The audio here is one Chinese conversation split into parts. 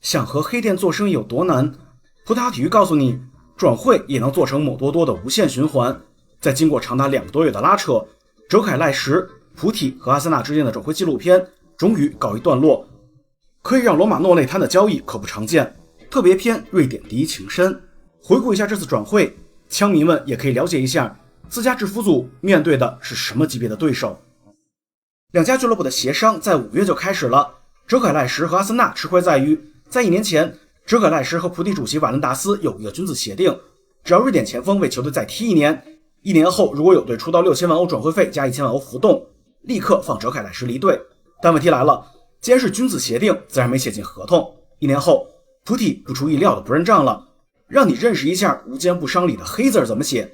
想和黑店做生意有多難？葡萄牙體育告訴你，轉會也能做成某多多的無限循環。在經過長達2個多月的拉扯，哲凱賴什、普體和阿森納之間的轉會紀錄片終於告一段落。可以讓羅馬諾內攤的交易可不常見。特別篇：瑞典第一情深。回顧一下這次轉會，槍迷們也可以了解一下自家制服組面對的是什麼級別的對手。兩家俱樂部的協商在5月就開始了。哲凱賴什和阿森納吃虧在於，在1年前，哲凱賴什和葡體主席瓦倫達斯有一個君子協定，只要瑞典前鋒為球隊再踢1年，1年後如果有隊出到6000萬歐轉會費加1000萬歐浮動，立刻放哲凱賴什離隊。但問題來了，既然是君子協定，自然沒寫進合同。1年後，葡體不出意料的不認賬了，讓你認識一下無奸不傷裡的黑字怎麼寫。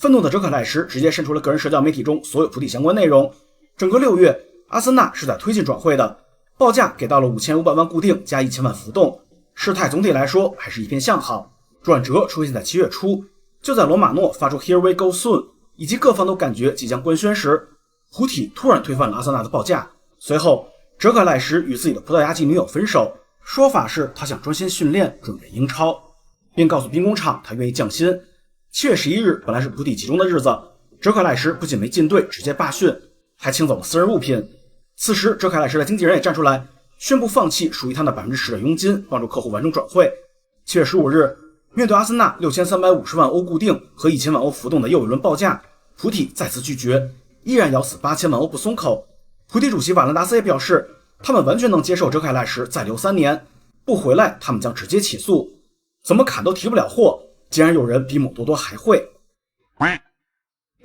憤怒的哲凱賴什直接刪除了個人社交媒體中所有葡體相關內容。整個6月，阿森納是在推進轉會的，報價給到了5500萬固定加1000萬浮動，事態總體來說還是一片向好。轉折出現在7月初，就在羅馬諾發出 Here we go soon 以及各方都感覺即將官宣時，葡體突然推翻了阿森納的報價。隨後，哲凱賴什與自己的葡萄牙籍女友分手，說法是他想專心訓練，準備英超，並告訴兵工廠他願意降薪。7月11日本來是葡體集中的日子，哲凱賴什不僅沒進隊，直接罷訓，還清走了私人物品。此時，哲凱賴什的經紀人也站出來，宣布放棄屬於他的10%的佣金，幫助客戶完成轉會。7月15日，面對阿森納6350萬歐固定和1000萬歐浮動的又一輪報價，葡體再次拒絕，依然咬死8000萬歐不鬆口。葡體主席瓦倫達斯也表示，他們完全能接受哲凱賴什再留3年，不回來他們將直接起訴，怎麼砍都提不了貨，竟然有人比某多多還會。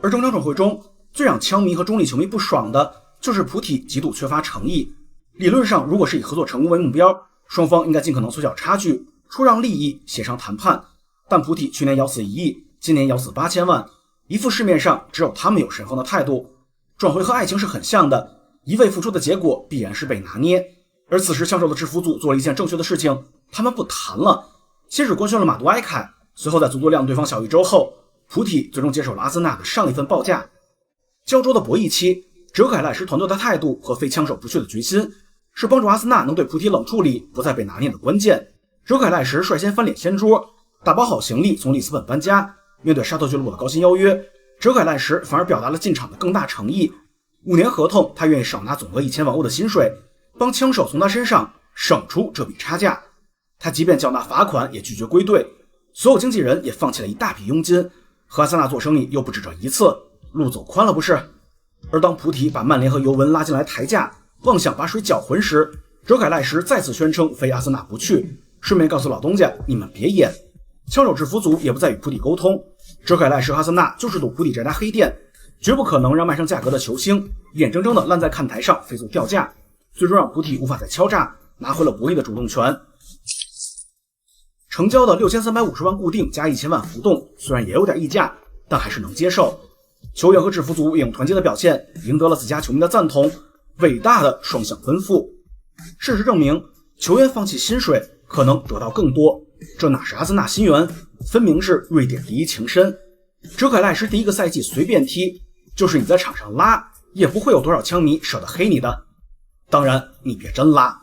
而整場轉會中，最讓槍迷和中立球迷不爽的就是葡體極度缺乏誠意。理論上，如果是以合作成功為目標，雙方應該盡可能縮小差距，出讓利益，協商談判。但葡體去年咬死1億，今年咬死8000萬，一副市面上只有他們有神風的態度。轉會和愛情是很像的，一味付出的結果必然是被拿捏。而此时，枪手的制服組做了一件正確的事情，他們不談了。先是官宣了馬杜埃凱，隨後在足足讓對方小1周後，葡體最終接受了阿森納的上一份報價。膠著的博弈期，哲凱賴什團隊的態度和非槍手不去的決心，是幫助阿森納能對葡體冷處理，不再被拿捏的關鍵。哲凱賴什率先翻臉掀桌，打包好行李從里斯本搬家。面對沙特俱樂部的高薪邀約，哲凱賴什反而表達了進場的更大誠意。5年合同，他願意少拿總額1000萬歐的薪水，幫槍手從他身上省出這筆差價。他即便繳納罰款，也拒絕歸隊。所有經紀人也放棄了一大筆佣金，和阿森納做生意又不止這一次，路走寬了不是？而當葡體把曼聯和尤文拉進來抬價，妄想把水攪渾時，哲凱賴什再次宣稱非阿森納不去，順便告訴老東家你們別演。槍手制服組也不再與葡体溝通，哲凱賴什和阿森納就是賭葡體這家黑店，絕不可能讓賣上價格的球星眼睜睜地爛在看台上飛速掉價，最終讓葡體無法再敲詐，拿回了伯利的主動權。成交的6350萬固定加1000萬浮動，雖然也有點溢價，但還是能接受。球員和制服組也用團結的表現贏得了自家球迷的贊同，偉大的雙向奔赴。事實證明，球員放棄薪水可能得到更多，這哪是阿森納心源，分明是瑞典第一情深。哲凱賴什第一個賽季隨便踢，就是你在場上拉，也不會有多少槍迷捨得黑你的。當然，你別真拉。